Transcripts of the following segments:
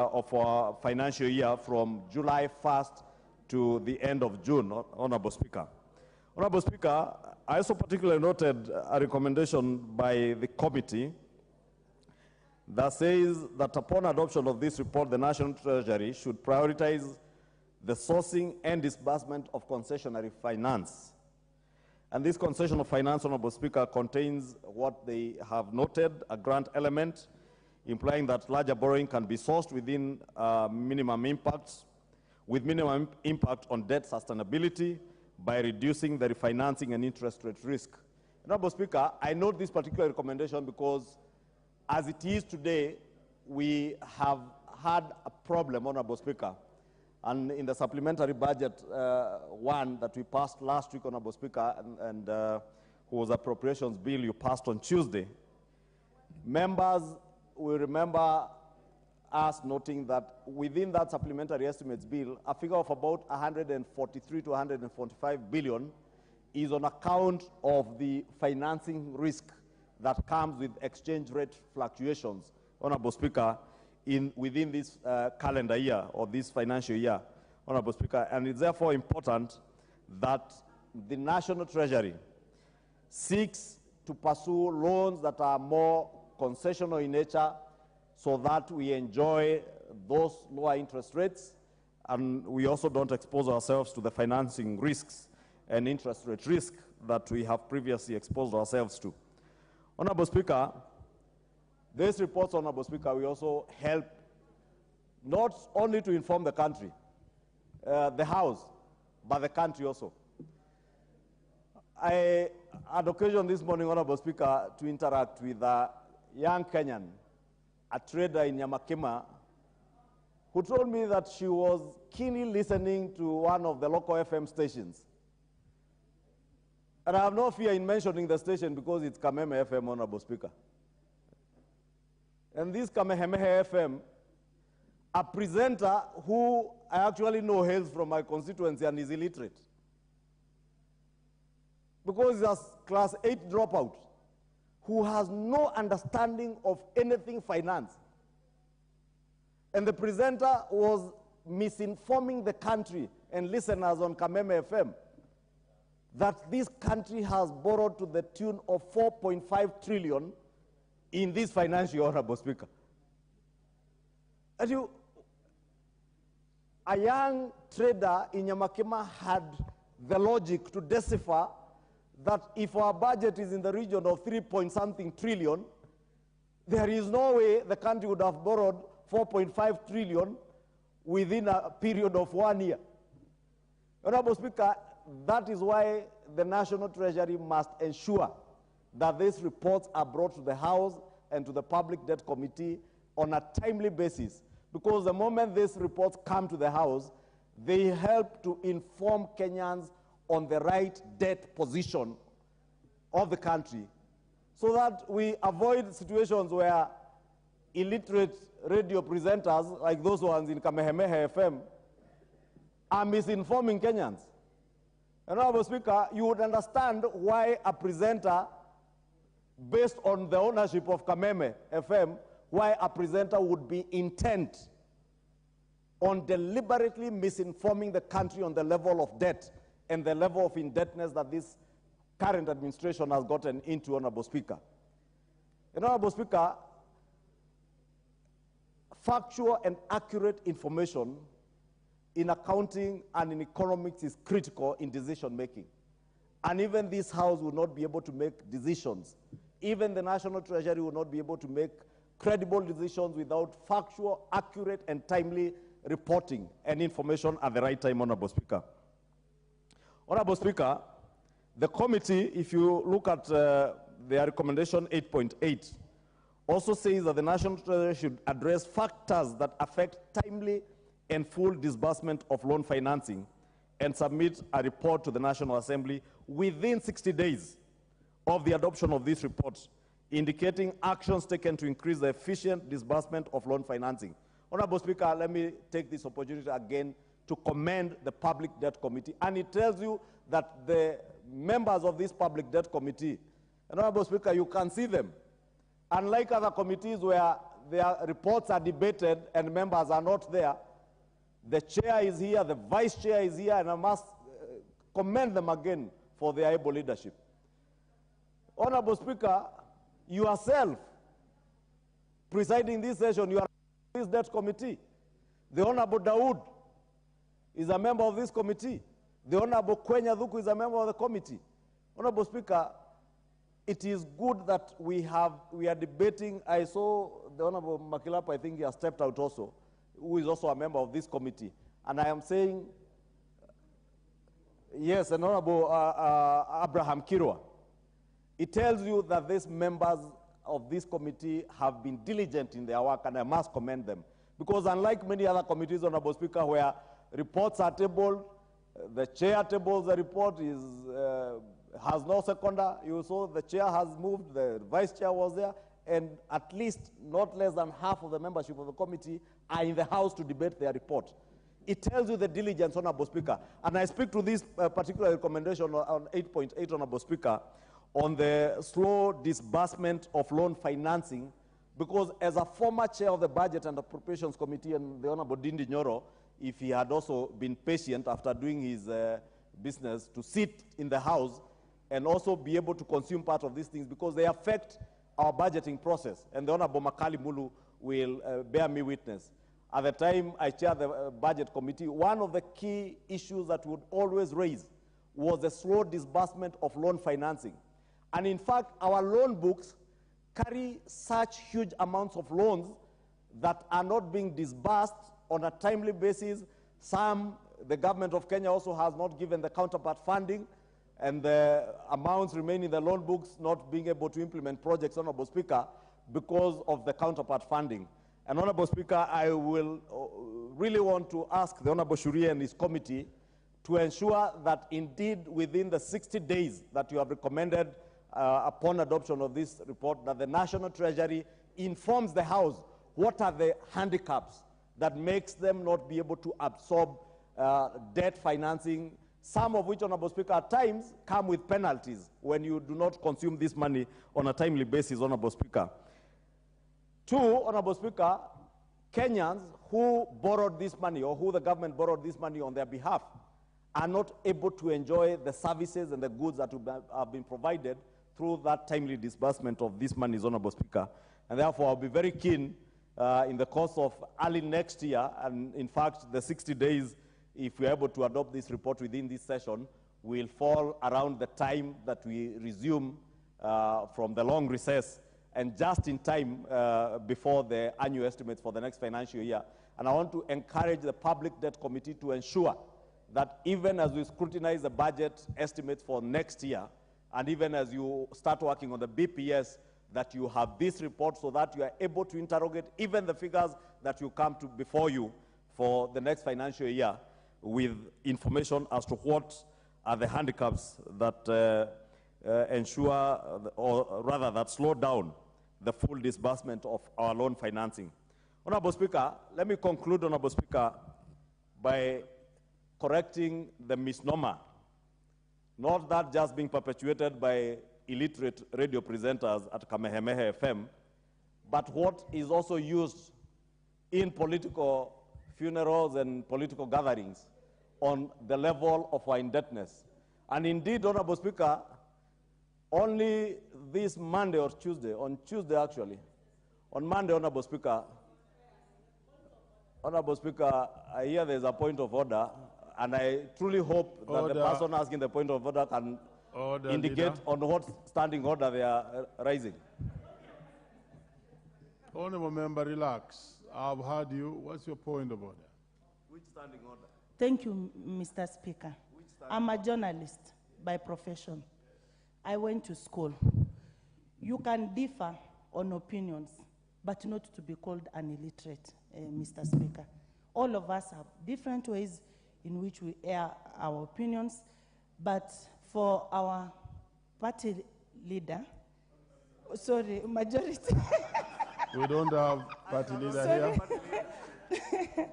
of our financial year from July 1st to the end of June, Honorable Speaker. Honorable Speaker, I also particularly noted a recommendation by the committee that says that upon adoption of this report, the National Treasury should prioritize the sourcing and disbursement of concessionary finance. And this concessional finance, Honorable Speaker, contains what they have noted, a grant element, implying that larger borrowing can be sourced within minimum impacts, with minimum impact on debt sustainability by reducing the refinancing and interest rate risk. Honorable Speaker, I note this particular recommendation because as it is today, we have had a problem, Honorable Speaker, and in the supplementary budget one that we passed last week, Honorable Speaker, and who was appropriations bill you passed on Tuesday, members will remember us noting that within that supplementary estimates bill, a figure of about 143 to 145 billion is on account of the financing risk that comes with exchange rate fluctuations, Honorable Speaker, within this calendar year or this financial year, Honorable Speaker. And it's therefore important that the National Treasury seeks to pursue loans that are more concessional in nature so that we enjoy those lower interest rates and we also don't expose ourselves to the financing risks and interest rate risk that we have previously exposed ourselves to. Honorable Speaker, these reports, Honorable Speaker, we also help not only to inform the country, the House, but the country also. I had occasion this morning, Honorable Speaker, to interact with a young Kenyan, a trader in Nyamakima, who told me that she was keenly listening to one of the local FM stations. And I have no fear in mentioning the station because it's Kameme FM, Honorable Speaker. And this Kamehameha FM, a presenter who I actually know hails from my constituency and is illiterate, because he's a class 8 dropout who has no understanding of anything finance. And the presenter was misinforming the country and listeners on Kameme FM that this country has borrowed to the tune of 4.5 trillion in this financial year, Honorable Speaker. And a young trader in Nyamakima had the logic to decipher that if our budget is in the region of 3-point-something trillion, there is no way the country would have borrowed 4.5 trillion within a period of 1 year. Honorable Speaker, that is why the National Treasury must ensure that these reports are brought to the House and to the Public Debt Committee on a timely basis, because the moment these reports come to the House, they help to inform Kenyans on the right debt position of the country, so that we avoid situations where illiterate radio presenters, like those ones in Kamehameha FM, are misinforming Kenyans. And Honorable Speaker, you would understand why a presenter, based on the ownership of Kameme FM, why a presenter would be intent on deliberately misinforming the country on the level of debt and the level of indebtedness that this current administration has gotten into, Honorable Speaker. And Honorable Speaker, factual and accurate information in accounting and in economics is critical in decision making. And even this House will not be able to make decisions. Even the National Treasury will not be able to make credible decisions without factual, accurate, and timely reporting and information at the right time, Honorable Speaker. Honorable Speaker, the committee, if you look at their recommendation 8.8, also says that the National Treasury should address factors that affect timely and full disbursement of loan financing and submit a report to the National Assembly within 60 days of the adoption of this report, indicating actions taken to increase the efficient disbursement of loan financing. Honorable Speaker, let me take this opportunity again to commend the Public Debt Committee. And it tells you that the members of this Public Debt Committee, and Honorable Speaker, you can see them. Unlike other committees where their reports are debated and members are not there, the chair is here, the vice chair is here, and I must commend them again for their able leadership. Honorable Speaker, yourself presiding this session, you are this debt committee. The Honorable Dawood is a member of this committee. The Honorable Kwenya Dhuku is a member of the committee. Honorable Speaker, it is good that we are debating. I saw the Honorable Makilapa, I think he has stepped out also, who is also a member of this committee. And I am saying, yes, and Honorable Abraham Karua. It tells you that these members of this committee have been diligent in their work, and I must commend them. Because unlike many other committees, Honorable Speaker, where reports are tabled, the chair tables the report, has no seconder. You saw the chair has moved, the vice chair was there, and at least not less than half of the membership of the committee are in the House to debate their report. It tells you the diligence, Honorable Speaker. And I speak to this particular recommendation on 8.8, Honorable Speaker, on the slow disbursement of loan financing, because as a former chair of the Budget and Appropriations Committee, and the Honorable Dindi Nyoro, if he had also been patient after doing his business to sit in the House and also be able to consume part of these things, because they affect our budgeting process. And the Honorable Makali Mulu will bear me witness. At the time I chaired the Budget Committee, one of the key issues that we would always raise was the slow disbursement of loan financing. And in fact, our loan books carry such huge amounts of loans that are not being disbursed on a timely basis. Some, the government of Kenya also has not given the counterpart funding, and the amounts remain in the loan books not being able to implement projects, Honorable Speaker, because of the counterpart funding. And Honorable Speaker, I will really want to ask the Honorable Shuria and his committee to ensure that indeed within the 60 days that you have recommended upon adoption of this report, that the National Treasury informs the House what are the handicaps that makes them not be able to absorb debt financing, some of which, Honorable Speaker, at times come with penalties when you do not consume this money on a timely basis, Honorable Speaker. Two, Honorable Speaker, Kenyans who borrowed this money or who the government borrowed this money on their behalf are not able to enjoy the services and the goods that have been provided through that timely disbursement of this money, Honorable Speaker. And therefore, I'll be very keen in the course of early next year, and in fact, the 60 days, if we're able to adopt this report within this session, will fall around the time that we resume from the long recess, and just in time before the annual estimates for the next financial year. And I want to encourage the Public Debt Committee to ensure that even as we scrutinize the budget estimates for next year, and even as you start working on the BPS, that you have this report so that you are able to interrogate even the figures that you come to before you for the next financial year with information as to what are the handicaps that ensure, or rather that slow down the full disbursement of our loan financing. Honorable Speaker, let me conclude, Honorable Speaker, by correcting the misnomer, not that just being perpetuated by illiterate radio presenters at Kamehameha FM, but what is also used in political funerals and political gatherings on the level of our indebtedness. And indeed, Honorable Speaker, only this Monday or Tuesday, on Tuesday actually, on Monday, Honorable Speaker, I hear there's a point of order, and I truly hope that the person asking the point of order can indicate leader on what standing order they are raising. Honorable member, relax. I've heard you. What's your point of order? Which standing order? Thank you, Mr. Speaker. I'm a journalist by profession. I went to school. You can differ on opinions, but not to be called an illiterate, Mr. Speaker. All of us have different ways in which we air our opinions, but for our party leader, sorry, majority. We don't have party leader here.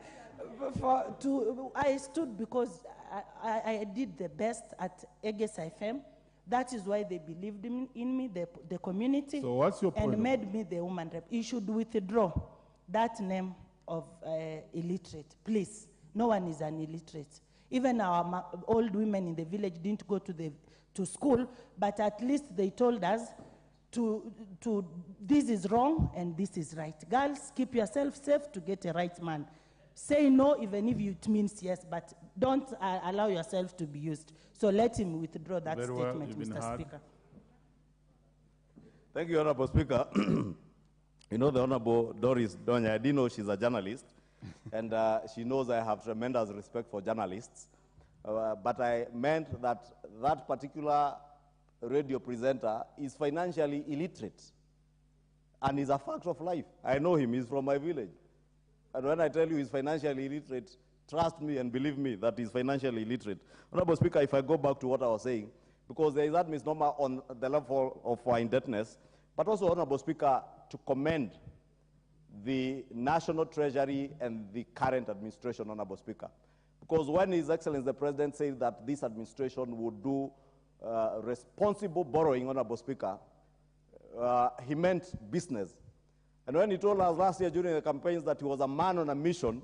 I stood because I did the best at Eges FM, That is why they believed in me, the community, So what's your point and of made me the woman rep. You should withdraw that name of illiterate, please. No one is an illiterate. Even our old women in the village didn't go to school, but at least they told us this is wrong and this is right. Girls, keep yourself safe to get a right man. Say no even if it means yes, but don't allow yourself to be used. So let him withdraw that Very well, statement, you've been Mr. heard. Speaker. Thank you, Honorable Speaker. You know the Honorable Doris Donya, I didn't know she's a journalist, and she knows I have tremendous respect for journalists. But I meant that that particular radio presenter is financially illiterate, and is a fact of life. I know him, he's from my village. And when I tell you he's financially illiterate, trust me and believe me that he's financially illiterate. Honorable Speaker, if I go back to what I was saying, because there is that misnomer on the level of our indebtedness, but also, Honorable Speaker, to commend the National Treasury and the current administration, Honorable Speaker. Because when His Excellency the President said that this administration would do responsible borrowing, Honorable Speaker, he meant business. And when he told us last year during the campaigns that he was a man on a mission